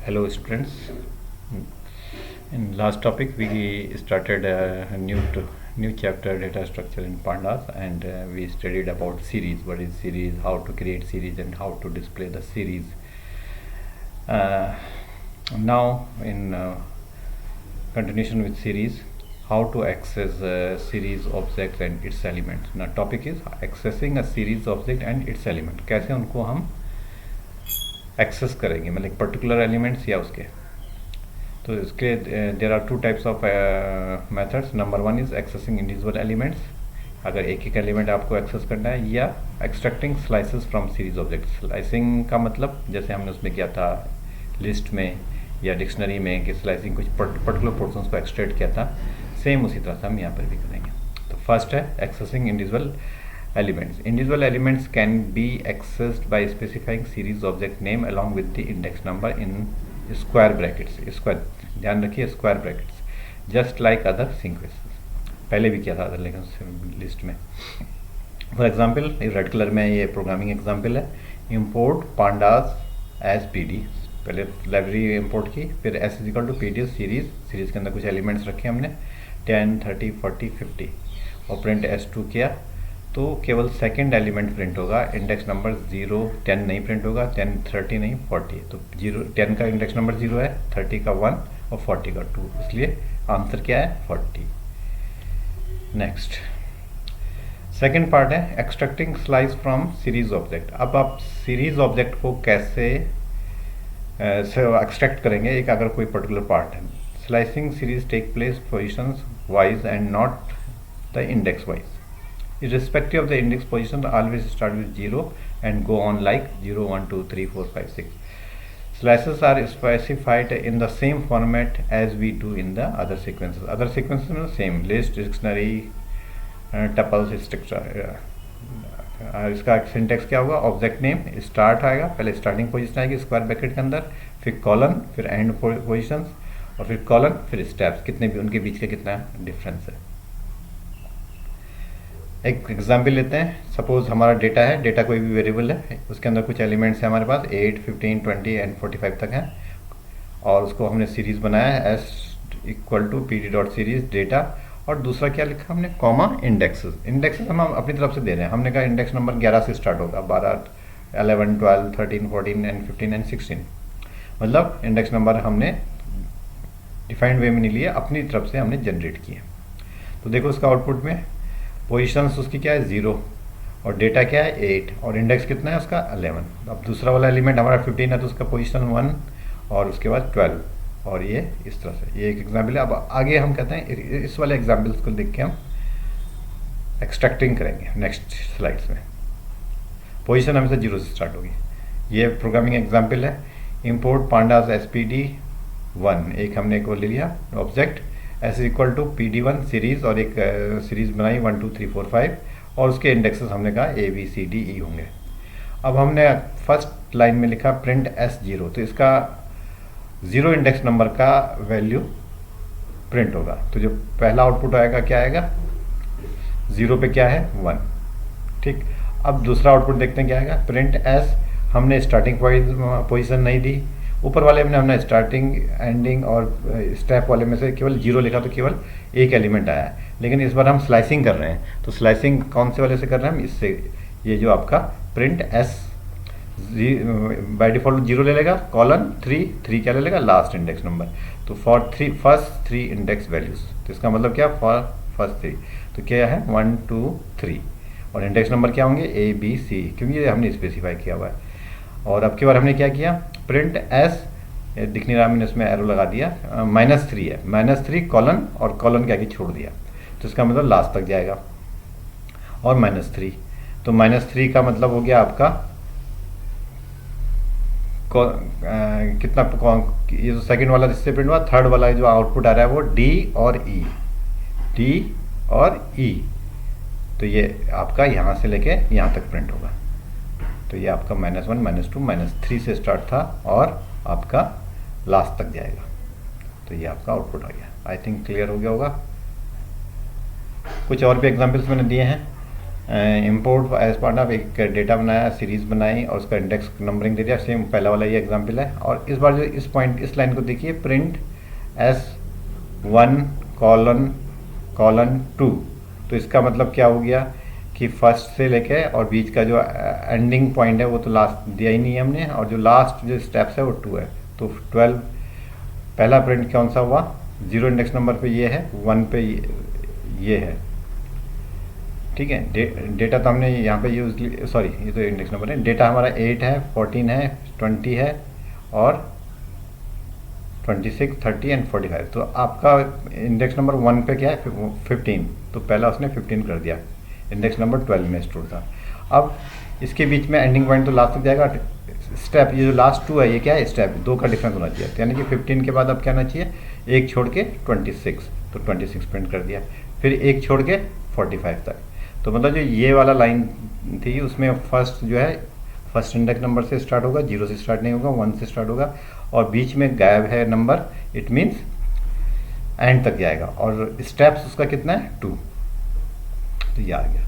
Hello students. In last topic we started a new chapter, data structure in pandas, and we studied about series. What is series, how to create series, and how to display the series. Now in continuation with series, how to access series objects and its elements. Now topic is accessing a series object and its element. कैसे उनको हम access करेंगे, मतलब particular elements या उसके। तो इसके there are two types of methods. Number one is accessing individual elements, अगर एक एक एलिमेंट आपको एक्सेस करना है, या extracting slices from series object. Slicing का मतलब जैसे हमने उसमें किया था लिस्ट में या डिक्शनरी में कि स्लाइसिंग कुछ पर्टिकुलर पोर्शंस को एक्सट्रैक्ट किया था, सेम उसी तरह से हम यहाँ पर भी करेंगे। तो फर्स्ट है accessing individual elements. Individual elements can be accessed by specifying series object name along with the index number in square brackets. Square, ध्यान रखिए, square brackets, just like other sequences. पहले भी किया था अदर लेकिन लिस्ट में। For example red colour में ये प्रोग्रामिंग एग्जाम्पल है, import pandas as pd। पहले लाइब्रेरी इंपोर्ट की, फिर s is equal to pd series के अंदर कुछ एलिमेंट्स रखे हमने 10, 30, 40, 50 और प्रिंट s2 किया, तो केवल सेकंड एलिमेंट प्रिंट होगा। इंडेक्स नंबर 0, 10 नहीं प्रिंट होगा, 10, 30 नहीं, 40। तो 10 का इंडेक्स नंबर 0 है, 30 का 1 और 40 का 2, इसलिए आंसर क्या है 40। नेक्स्ट सेकंड पार्ट है extracting slice from series object. अब आप सीरीज ऑब्जेक्ट को कैसे एक्सट्रैक्ट करेंगे, एक अगर कोई पर्टिकुलर पार्ट है। Slicing series take place positions wise and not the index wise. Irrespective of the index position, always start with 0 and go on like 0, 1, 2, 3, 4, 5, 6. Slices are specified in the same format as we do in the other sequences. Other sequences में same list, dictionary, tuples, etc. इसका syntax क्या होगा, object name start आएगा, पहले starting position आएगी square bracket के अंदर, फिर कॉलन, फिर एंड पोजीशंस, और फिर कॉलन, फिर स्टेप्स, कितने भी उनके बीच का कितना डिफरेंस है। एक एग्जाम्पल लेते हैं। सपोज हमारा डेटा है, डेटा कोई भी वेरिएबल है, उसके अंदर कुछ एलिमेंट्स हैं हमारे पास 8, 15, 20 एंड 45 तक हैं, और उसको हमने सीरीज बनाया है S equal to P D dot series data, और दूसरा क्या लिखा हमने, कॉमा इंडेक्सेस। इंडेक्सेस हम अपनी तरफ से दे रहे हैं, हमने कहा इंडेक्स नंबर 11 से स्टार्ट होगा, 12, 11, 12, 13, 14 एंड 15 एंड 16। मतलब इंडेक्स नंबर हमने डिफाइंड वे में नहीं लिए, अपनी तरफ से हमने जनरेट किए। तो देखो उसका आउटपुट में पोजीशंस उसकी क्या है 0, और डेटा क्या है 8, और इंडेक्स कितना है उसका 11। अब दूसरा वाला एलिमेंट हमारा 15 है, तो उसका पोजीशन 1 और उसके बाद 12, और ये इस तरह से। ये एक एग्जाम्पल है। अब आगे हम कहते हैं इस वाले एग्जाम्पल्स को देख के हम एक्सट्रैक्टिंग करेंगे नेक्स्ट स्लाइड्स में। पोजीशन हमेशा 0 से स्टार्ट होगी। ये प्रोग्रामिंग एग्जाम्पल है, इम्पोर्ट पांडास SPD1, एक हमने को ले लिया object S equal to PD1 series, और एक सीरीज बनाई 1, 2, 3, 4, 5, और उसके इंडेक्सेस हमने कहा ABCDE होंगे। अब हमने फर्स्ट लाइन में लिखा प्रिंट S0, तो इसका 0 इंडेक्स नंबर का वैल्यू प्रिंट होगा। तो जो पहला आउटपुट आएगा क्या आएगा, 0 पे क्या है 1, ठीक। अब दूसरा आउटपुट देखते हैं क्या आएगा, प्रिंट S, हमने स्टार्टिंग पोजिशन नहीं दी, ऊपर वाले में हमने स्टार्टिंग, एंडिंग और स्टेप वाले में से केवल 0 लिखा, तो केवल एक एलिमेंट आया है। लेकिन इस बार हम स्लाइसिंग कर रहे हैं, तो स्लाइसिंग कौन से वाले से कर रहे हैं हम, इससे। ये जो आपका प्रिंट S बाय डिफॉल्ट 0 ले लेगा, कॉलन 3 क्या ले लेगा, लास्ट इंडेक्स नंबर। तो फॉर फर्स्ट 3 इंडेक्स वैल्यूज, तो इसका मतलब क्या, फॉर फर्स्ट 3, तो क्या है 1, 2, 3, और इंडेक्स नंबर क्या होंगे ABC, क्योंकि ये हमने स्पेसिफाई किया हुआ है। और अब की बार हमने क्या किया, प्रिंट S, दिख नहीं रहा, मैंने इसमें एरो लगा दिया, -3 है, -3 कॉलन, और कॉलन के आगे छोड़ दिया, तो इसका मतलब लास्ट तक जाएगा, और -3, तो -3 का मतलब हो गया आपका कितना, ये जो सेकंड वाला जिससे प्रिंट हुआ, थर्ड वाला जो आउटपुट आ रहा है वो D और E, तो ये आपका यहाँ से लेके यहाँ तक प्रिंट होगा। तो ये आपका -1, -2, -3 से स्टार्ट था और आपका लास्ट तक जाएगा। तो ये आपका आउटपुट आ गया। आई थिंक क्लियर हो गया होगा। कुछ और भी एग्जांपल्स मैंने दिए हैं। इंपोर्ट एज पार्ट ऑफ एक डेटा बनाया, सीरीज बनाई और उसका इंडेक्स नंबरिंग दे दिया, सेम पहला वाला ये एग्जांपल है। और इस बार जो इस लाइन को देखिए, प्रिंट S1 कॉलन 2, तो इसका मतलब क्या हो गया कि फर्स्ट से लेके और बीच का जो एंडिंग पॉइंट है वो तो लास्ट दिया ही नहीं है हमने, और जो लास्ट जो स्टेप्स है वो 2 है। तो 12 पहला प्रिंट कौन सा हुआ, 0 इंडेक्स नंबर पे ये है, 1 पे ये है, ठीक है। डेटा तो हमने यहाँ पे यूज, सॉरी ये तो इंडेक्स नंबर है, डेटा हमारा 8 है, 14 है, 20 है और 26, 30 एंड 45। तो आपका इंडेक्स नंबर 1 पे क्या है, 15, तो पहला उसने 15 कर दिया, इंडेक्स नंबर 12 में स्टोर था। अब इसके बीच में एंडिंग पॉइंट तो लास्ट तक जाएगा, स्टेप ये जो लास्ट 2 है ये क्या है, स्टेप 2 का डिफरेंस होना चाहिए, यानी कि 15 के बाद अब क्या होना चाहिए, एक छोड़ के 26, तो 26 प्रिंट कर दिया, फिर एक छोड़ के 45 तक। तो मतलब जो ये वाला लाइन थी उसमें फर्स्ट जो है, फर्स्ट इंडेक्स नंबर से स्टार्ट होगा, 0 से स्टार्ट नहीं होगा, 1 से स्टार्ट होगा, और बीच में गायब है नंबर, इट मीन्स एंड तक जाएगा, और स्टेप्स उसका कितना है, 2। तो ये आ गया।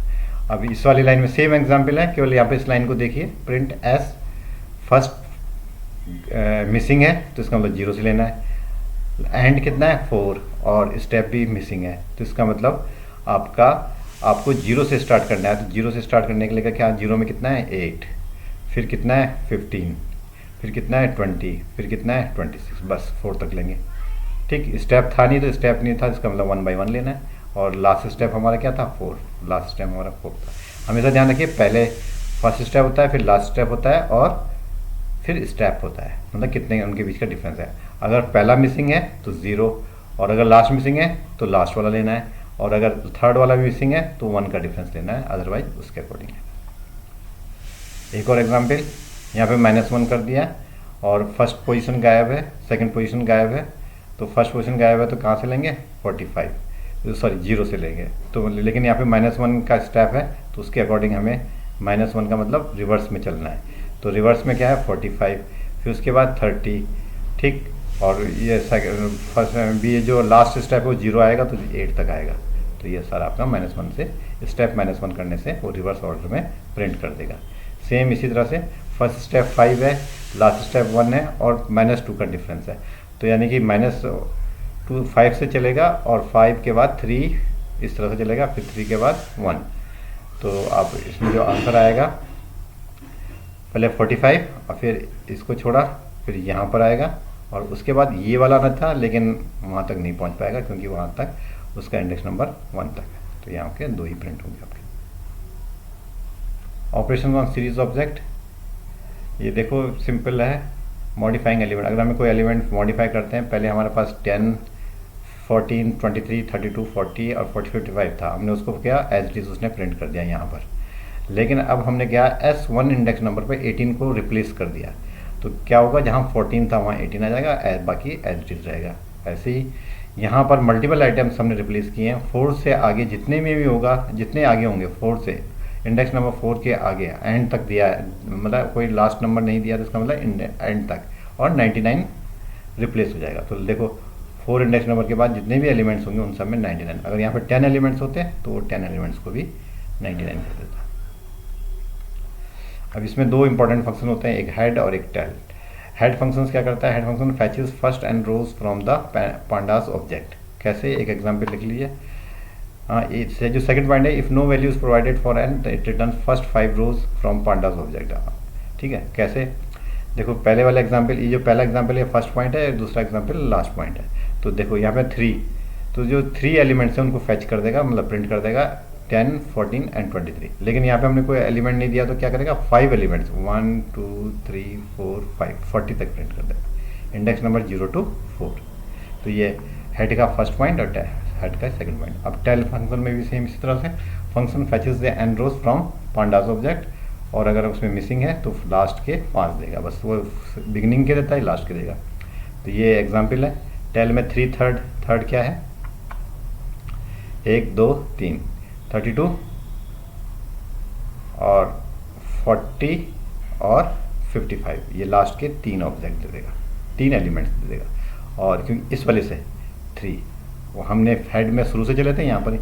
अब इस वाली लाइन में सेम एग्जांपल है, केवल यहाँ पे इस लाइन को देखिए, प्रिंट एस फर्स्ट मिसिंग है तो इसका मतलब 0 से लेना है, एंड कितना है 4 और स्टेप भी मिसिंग है, तो इसका मतलब आपको 0 से स्टार्ट करना है। तो 0 से स्टार्ट करने के लिए क्या, 0 में कितना है 8, फिर कितना है 15, फिर कितना है 20, फिर कितना है 26, बस 4 तक लेंगे, ठीक। स्टेप था नहीं तो स्टेप नहीं था, इसका मतलब 1 बाई 1 लेना है, और लास्ट स्टेप हमारा क्या था 4, लास्ट स्टेप हमारा 4 था। हमेशा ध्यान रखिए, पहले फर्स्ट स्टेप होता है, फिर लास्ट स्टेप होता है और फिर स्टेप होता है, मतलब कितने उनके बीच का डिफरेंस है। अगर पहला मिसिंग है तो 0, और अगर लास्ट मिसिंग है तो लास्ट वाला लेना है, और अगर थर्ड वाला भी मिसिंग है तो 1 का डिफरेंस लेना है, अदरवाइज उसके अकॉर्डिंग है। एक और एग्जांपल, यहाँ पे -1 कर दिया और फर्स्ट पोजीशन गायब है, सेकंड पोजीशन गायब है, तो फर्स्ट पोजीशन गायब है तो कहाँ से लेंगे 45, सॉरी 0 से लेंगे, तो लेकिन यहाँ पे -1 का स्टेप है तो उसके अकॉर्डिंग हमें -1 का मतलब रिवर्स में चलना है, तो रिवर्स में क्या है 45, फिर उसके बाद 30, ठीक, और ये फर्स्ट भी जो लास्ट स्टेप है वो 0 आएगा तो 8 तक आएगा, तो ये सारा आपका -1 से स्टेप -1 करने से वो रिवर्स ऑर्डर में प्रिंट कर देगा। सेम इसी तरह से फर्स्ट स्टेप 5 है, लास्ट स्टेप 1 है और -2 का डिफरेंस है, तो यानी कि -2 5 से चलेगा और 5 के बाद 3 इस तरह से चलेगा, फिर 3 के बाद 1, तो आप इसमें जो आंसर आएगा पहले 45 और फिर इसको छोड़ा, फिर यहाँ पर आएगा, और उसके बाद ये वाला न था लेकिन वहाँ तक नहीं पहुँच पाएगा क्योंकि वहाँ तक उसका इंडेक्स नंबर 1 तक है, तो यहाँ के 2 ही प्रिंट होंगे आपके। ऑपरेशन ऑन सीरीज ऑब्जेक्ट, ये देखो सिंपल है, मॉडिफाइंग एलिमेंट, अगर हमें कोई एलिमेंट मॉडिफाई करते हैं, पहले हमारे पास 10, 14, 23, 32, 40 और 40, 55 था, हमने उसको क्या एज इट इज उसने प्रिंट कर दिया यहाँ पर, लेकिन अब हमने क्या S1 इंडेक्स नंबर पर 18 को रिप्लेस कर दिया, तो क्या होगा, जहाँ 14 था वहाँ 18 आ जाएगा, बाकी एज इट इज रहेगा। ऐसे ही यहाँ पर मल्टीपल आइटम्स हमने रिप्लेस किए हैं, 4 से आगे जितने में भी होगा, जितने आगे होंगे 4 से, इंडेक्स नंबर 4 के आगे एंड तक दिया है, मतलब कोई लास्ट नंबर नहीं दिया तो इसका मतलब एंड तक, और 99 रिप्लेस हो जाएगा। तो देखो 4 इंडेक्स नंबर के बाद जितने भी एलिमेंट्स होंगे उन सब में 99, अगर यहाँ पर 10 एलिमेंट्स होते तो वो 10 एलिमेंट्स को भी 99 कर देता। अब इसमें 2 इंपॉर्टेंट फंक्शन होते हैं, एक हेड और एक टेल। हेड फंक्शन क्या करता है, head function fetches first n rows from the pandas object. कैसे, एक एग्जांपल लिख लीजिए। इससे जो सेकंड पॉइंट है, if no value is provided for n it return first 5 rows from pandas object. ठीक है, कैसे, देखो पहले वाला एग्जांपल, ये जो पहला एग्जांपल है फर्स्ट पॉइंट है, दूसरा एग्जांपल लास्ट पॉइंट है। तो देखो यहाँ पे 3, तो जो 3 एलिमेंट्स हैं उनको फैच कर देगा, मतलब प्रिंट कर देगा 10, 14 एंड 23। लेकिन यहाँ पे हमने कोई एलिमेंट नहीं दिया तो क्या करेगा, 5 एलिमेंट्स 1, 2, 3, 4, 5, 40 तक प्रिंट कर देगा, इंडेक्स नंबर 0 to 4। तो ये हेड का फर्स्ट पॉइंट और हेड का सेकंड पॉइंट। अब टेल फंक्शन में भी सेम इसी तरह से, function fetches the n rows from pandas object, और अगर उसमें मिसिंग है तो लास्ट के 5 देगा, बस वो बिगिनिंग के देता है, लास्ट के देगा। तो ये एग्जाम्पल है। टेल में 3 थर्ड क्या है, 1, 2, 3, 32 और 40 और 55, ये लास्ट के 3 ऑब्जेक्ट दे देगा, 3 एलिमेंट्स दे देगा। और क्योंकि इस वजह से 3, वो हमने हेड में शुरू से चले थे, यहाँ पर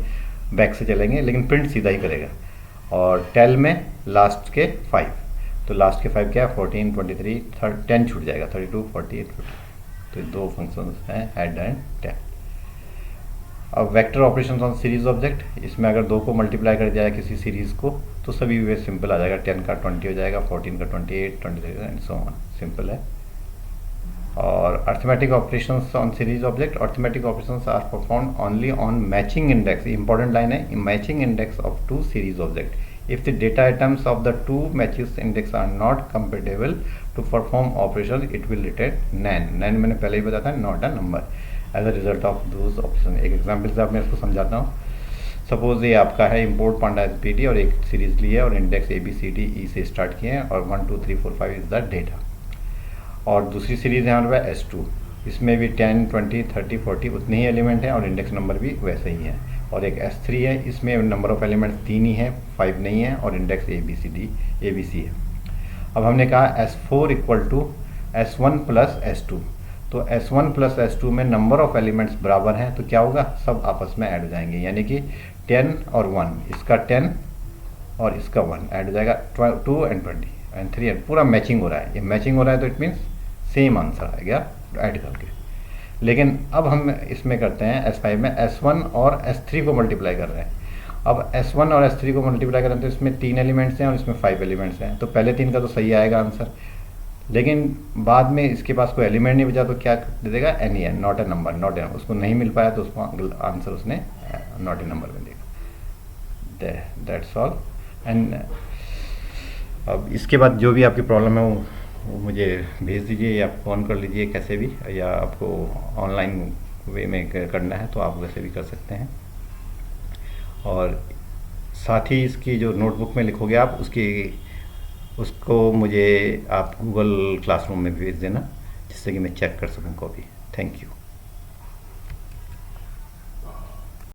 बैक से चलेंगे लेकिन प्रिंट सीधा ही करेगा। और टेल में लास्ट के 5, तो लास्ट के 5 क्या है 14, 23, 10 छूट जाएगा 32, 48, 50। तो दो फंक्शन हैं ऐड एंड टेल। अब vector operation on series object, इसमें अगर दो को मल्टीप्लाई कर दिया जाए किसी सीरीज़ को तो सभी वे सिंपल आ जाएगा, 10 का 20 हो जाएगा, 14 का 28, 23 एंड सो ऑन, सिंपल है। और arithmetic operations on series object, arithmetic operations are perform only on matching index, important line है, matching index of two series object. If the data items of the two matches index are not compatible to perform operation it will return NaN. NaN मैंने पहले ही बताया था, not a number as a result of those operation. एक example से आप मैं इसको समझाता हूँ। सपोज ये आपका है इम्पोर्ट पांडा एसपीटी और एक सीरीज ली है और इंडेक्स ABCD से स्टार्ट किए हैं और 1 2 3 4 5 इज द डेटा। और दूसरी सीरीज है हमारे पास S2, इसमें भी 10 20 30 40 उतने ही एलिमेंट हैं और इंडेक्स नंबर भी वैसे ही है। और एक S3 है, इसमें नंबर ऑफ एलिमेंट्स 3 ही हैं, 5 नहीं है और इंडेक्स ABC है। अब हमने कहा S4 equal to S1 plus S2, तो S1 प्लस S2 में नंबर ऑफ एलिमेंट्स बराबर हैं, तो क्या होगा सब आपस में ऐड हो जाएंगे, यानी कि 10 और 1, इसका 10 और इसका 1 ऐड हो जाएगा, 2 एंड 20 एंड 3 एंड पूरा मैचिंग हो रहा है। ये मैचिंग हो रहा है तो इट मीन्स सेम आंसर आएगा ऐड करके। लेकिन अब हम इसमें करते हैं S5 में S1 और S3 को मल्टीप्लाई कर रहे हैं। अब S1 और S3 को मल्टीप्लाई कर रहे हैं तो इसमें 3 एलिमेंट्स हैं और इसमें 5 एलिमेंट्स हैं, तो पहले 3 का तो सही आएगा आंसर, लेकिन बाद में इसके पास कोई एलिमेंट नहीं बचा तो क्या दे देगा NEN, not a number, not a, उसको नहीं मिल पाया तो उसको आंसर उसने नॉट ए नंबर में देगा। That's all. एंड अब इसके बाद जो भी आपकी प्रॉब्लम है वो मुझे भेज दीजिए या फ़ोन कर लीजिए कैसे भी, या आपको ऑनलाइन वे में करना है तो आप वैसे भी कर सकते हैं। और साथ ही इसकी जो नोटबुक में लिखोगे आप उसको मुझे आप गूगल क्लासरूम में भेज देना जिससे कि मैं चेक कर सकूँ कॉपी। Thank you.